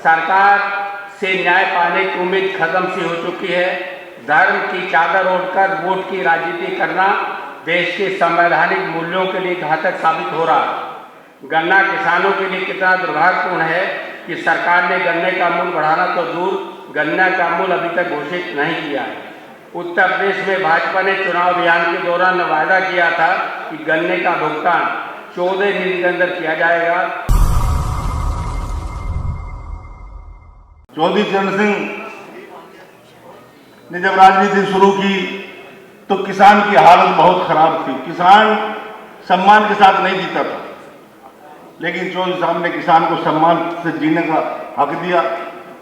सरकार से न्याय पाने की उम्मीद खत्म सी हो चुकी है। धर्म की चादर ओढ़कर वोट की राजनीति करना देश के संवैधानिक मूल्यों के लिए घातक साबित हो रहा है। गन्ना किसानों के लिए कितना दुर्भाग्यपूर्ण है कि सरकार ने गन्ने का मूल्य बढ़ाना तो दूर, गन्ना का मूल्य अभी तक घोषित नहीं किया है। उत्तर प्रदेश में भाजपा ने चुनाव अभियान के दौरान वायदा किया था कि गन्ने का भुगतान 14 दिन के अंदर किया जाएगा। चौधरी चरण सिंह ने जब राजनीति शुरू की तो किसान की हालत बहुत खराब थी। किसान सम्मान के साथ नहीं जीता था, लेकिन चौधरी साहब ने किसान को सम्मान से जीने का हक दिया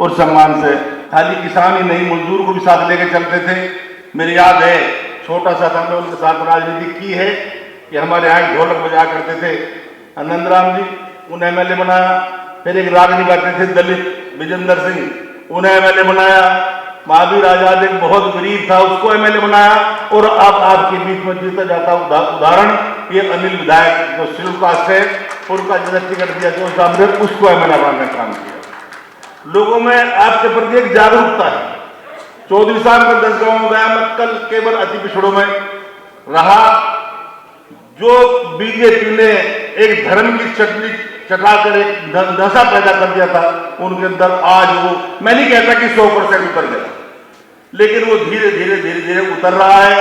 और सम्मान से खाली किसान ही नहीं, मजदूर को भी साथ लेकर चलते थे। मेरी याद है, छोटा सा था, मैं उनके साथ राजनीति की है कि हमारे यहाँ ढोलक बजा करते थे आनंदराम जी, उन्हें एमएलए बनाया। फिर एक रागनी गाते थे दलित विजेंद्र सिंह, उन्हें एमएलए बनाया। महावीर आजाद एक बहुत गरीब था, उसको एमएलए बनाया। और अब आपके बीच में जीता जाता उदाहरण ये अनिल विधायक जो शेड्यूल कास्ट है, उनका जैसा टिकट दिया जो साहब ने उसको एमएलए बनाने का काम किया। लोगों में आपके प्रति एक जागरूकता है। चौधरी साहब का 10 गांव में गया, मैं कल केवल अति पिछड़ों में रहा। जो बीजेपी ने एक धर्म की चटनी चटाकर एक नशा पैदा कर दिया था उनके अंदर, आज वो, मैं नहीं कहता कि 100% उतर गया, लेकिन वो धीरे धीरे उतर रहा है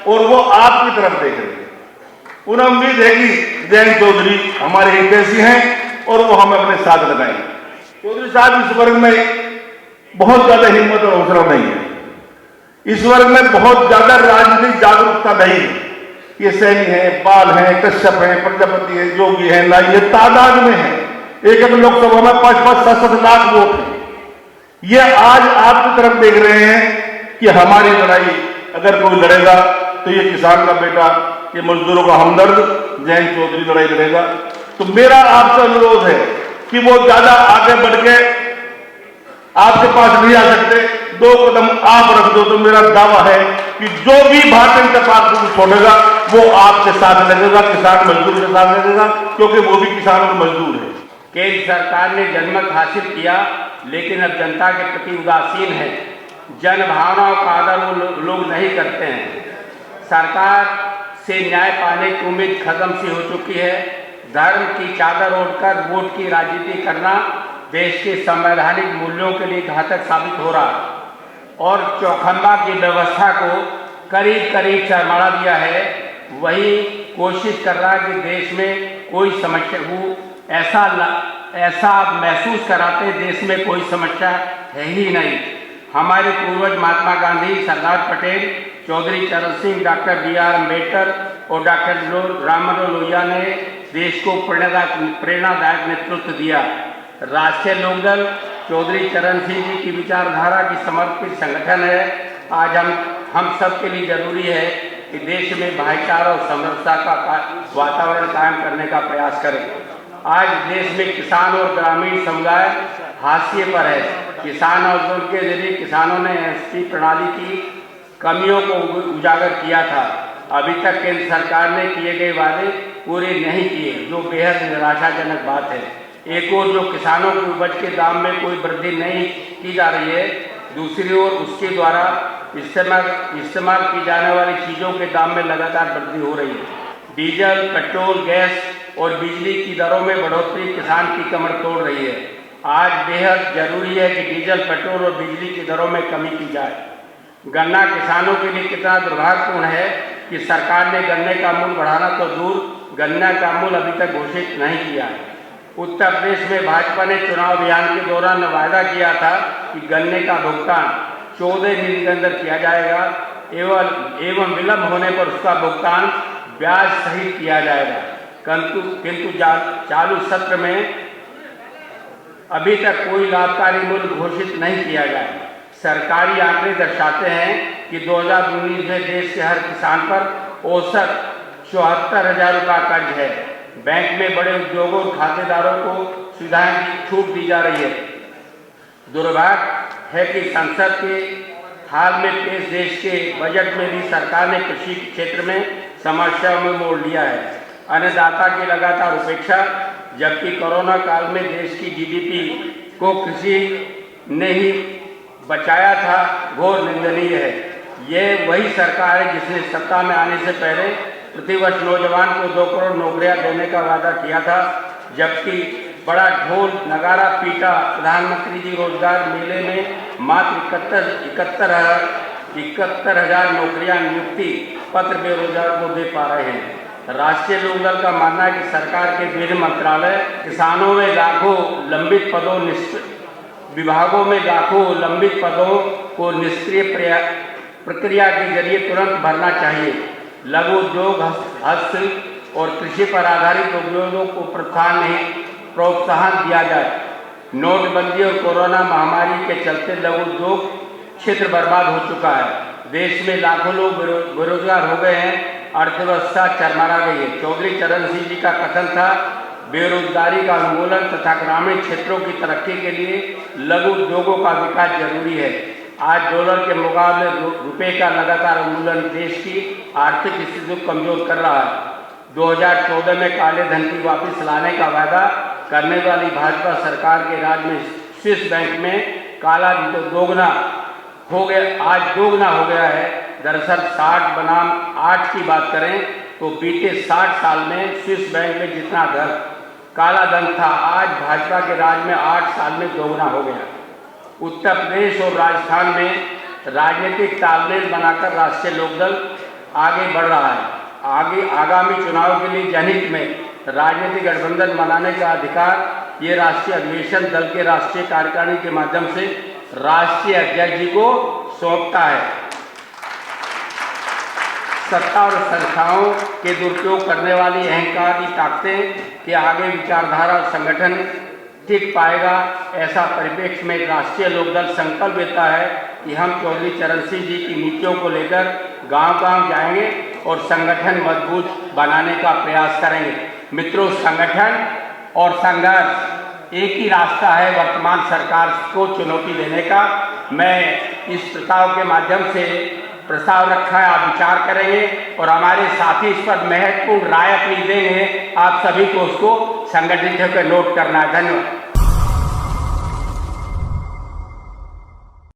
और वो आपकी तरफ देख रहे हैं। उन्हें उम्मीद है कि जयंत चौधरी हमारे हितैषी हैं और वो हमें अपने साथ लगाएंगे। चौधरी साहब इस वर्ग में बहुत ज्यादा हिम्मत और हौसला नहीं है, इस वर्ग में बहुत ज्यादा राजनीतिक जागरूकता नहीं है। ये सैनी है, पाल है, कश्यप है, प्रजापति है, जोगी है, नाई है, तादाद में है। एक लोकसभा में 5-5, 7-7 लाख वोट है। ये आज आपकी तरफ देख रहे हैं कि हमारी लड़ाई अगर कोई लड़ेगा तो ये किसान का बेटा, ये मजदूरों का हमदर्द जयंत चौधरी लड़ाई लड़ेगा। तो मेरा आपसे अनुरोध है कि वो ज्यादा आगे बढ़ के आपके पास नहीं आ सकते, 2 कदम आप रख दो तो मेरा दावा है कि जो भी भारतीय जनता पार्टी को छोड़ेगा वो आपके साथ लगेगा, किसान मजदूर के साथ लगेगा, क्योंकि वो भी किसान और मजदूर है। केंद्र सरकार ने जनमत हासिल किया, लेकिन अब जनता के प्रति उदासीन है। जन भावनाओं का आदर वो लोग नहीं करते हैं। सरकार से न्याय पाने की उम्मीद खत्म सी हो चुकी है। धर्म की चादर ओढ़कर वोट की राजनीति करना देश के संवैधानिक मूल्यों के लिए घातक साबित हो रहा है और चौखंबा की व्यवस्था को करीब चरमरा दिया है। वही कोशिश कर रहा है कि देश में कोई समस्या हो, ऐसा महसूस कराते देश में कोई समस्या है ही नहीं। हमारे पूर्वज महात्मा गांधी, सरदार पटेल, चौधरी चरण सिंह, डॉक्टर BR अम्बेडकर और डॉक्टर राम मनोहर लोहिया ने देश को प्रेरणादायक नेतृत्व दिया। राष्ट्रीय लोकदल चौधरी चरण सिंह जी की विचारधारा की समर्पित संगठन है। आज हम सब के लिए जरूरी है कि देश में भाईचारा और समरसता का वातावरण कायम करने का प्रयास करें। आज देश में किसान और ग्रामीण समुदाय हाशिए पर है। किसान आंदोलन के जरिए किसानों ने एमएसपी प्रणाली की कमियों को उजागर किया था। अभी तक केंद्र सरकार ने किए गए वादे पूरे नहीं किए, जो बेहद निराशाजनक बात है। एक ओर जो किसानों की उपज के दाम में कोई वृद्धि नहीं की जा रही है, दूसरी ओर उसके द्वारा इस्तेमाल की जाने वाली चीज़ों के दाम में लगातार वृद्धि हो रही है। डीजल, पेट्रोल, गैस और बिजली की दरों में बढ़ोतरी किसान की कमर तोड़ रही है। आज बेहद जरूरी है कि डीजल, पेट्रोल और बिजली की दरों में कमी की जाए। गन्ना किसानों के लिए कितना दुर्भाग्यपूर्ण है कि सरकार ने गन्ने का मूल्य बढ़ाना तो दूर, गन्ना का मूल्य अभी तक घोषित नहीं किया है। उत्तर प्रदेश में भाजपा ने चुनाव अभियान के दौरान वायदा किया था कि गन्ने का भुगतान 14 दिन के अंदर किया जाएगा एवं विलंब होने पर उसका भुगतान ब्याज सहित किया जाएगा। किंतु चालू सत्र में अभी तक कोई लाभकारी मूल्य घोषित नहीं किया गया। सरकारी आंकड़े दर्शाते हैं कि 2019 में देश के हर किसान पर औसत 74,000 रुपये कर्ज है। बैंक में बड़े उद्योगों और खातेदारों को सुविधाएं की छूट दी जा रही है। दुर्भाग्य है कि संसद के हाल में पेश देश के बजट में भी सरकार ने कृषि क्षेत्र में समस्याओं में मोड़ लिया है। अन्नदाता की लगातार उपेक्षा, जबकि कोरोना काल में देश की GDP को कृषि ने ही बचाया था घोर निंदनीय है। ये वही सरकार है जिसने सत्ता में आने से पहले प्रतिवर्ष नौजवान को 2 करोड़ नौकरियां देने का वादा किया था, जबकि बड़ा ढोल नगारा पीटा प्रधानमंत्री जी रोजगार मेले में मात्र 71,000 नौकरियां नियुक्ति पत्र बेरोजगार को दे पा रहे हैं। राष्ट्रीय लोकदल का मानना है कि सरकार के विभिन्न मंत्रालय किसानों में लाखों लंबित पदों विभागों में लाखों लंबित पदों को निष्क्रिय प्रक्रिया के जरिए तुरंत भरना चाहिए। लघु उद्योग, हस्तशिल्प और कृषि पर आधारित उद्योगों को प्रोत्साहन दिया जाए। नोटबंदी और कोरोना महामारी के चलते लघु उद्योग क्षेत्र बर्बाद हो चुका है। देश में लाखों लोग बेरोजगार हो गए हैं, अर्थव्यवस्था चरमरा गई है। चौधरी चरण सिंह जी का कथन था, बेरोजगारी का उन्मूलन तथा ग्रामीण क्षेत्रों की तरक्की के लिए लघु उद्योगों का विकास जरूरी है। आज डॉलर के मुकाबले रुपए का लगातार उन्मूलन देश की आर्थिक स्थिति को कमजोर कर रहा है। 2014 में काले धन की वापस लाने का वादा करने वाली भाजपा सरकार के राज में स्विस बैंक में काला दोगुना हो गया, आज दोगुना हो गया है। दरअसल 60 बनाम 8 की बात करें तो बीते 60 साल में स्विस बैंक में जितना धन काला धन था, आज भाजपा के राज में 8 साल में दोगुना हो गया। उत्तर प्रदेश और राजस्थान में राजनीतिक तालमेल बनाकर राष्ट्रीय लोकदल आगे बढ़ रहा है। आगामी चुनाव के लिए जनहित में राजनीतिक गठबंधन बनाने का अधिकार ये राष्ट्रीय अधिवेशन दल के राष्ट्रीय कार्यकारिणी के माध्यम से राष्ट्रीय अध्यक्ष जी को सौंपता है। सत्ता और संस्थाओं के दुरुपयोग करने वाली अहंकार की ताकतें के आगे विचारधारा और संगठन टिक पाएगा, ऐसा परिप्रेक्ष्य में राष्ट्रीय लोकदल संकल्प लेता है कि हम चौधरी चरण सिंह जी की नीतियों को लेकर गांव-गांव जाएंगे और संगठन मजबूत बनाने का प्रयास करेंगे। मित्रों, संगठन और संघर्ष एक ही रास्ता है वर्तमान सरकार को चुनौती देने का। मैं इस प्रस्ताव के माध्यम से प्रस्ताव रखा है, आप विचार करेंगे और हमारे साथी इस पर महत्वपूर्ण राय अपनी देंगे। आप सभी को उसको संगठित होकर नोट करना है। धन्यवाद।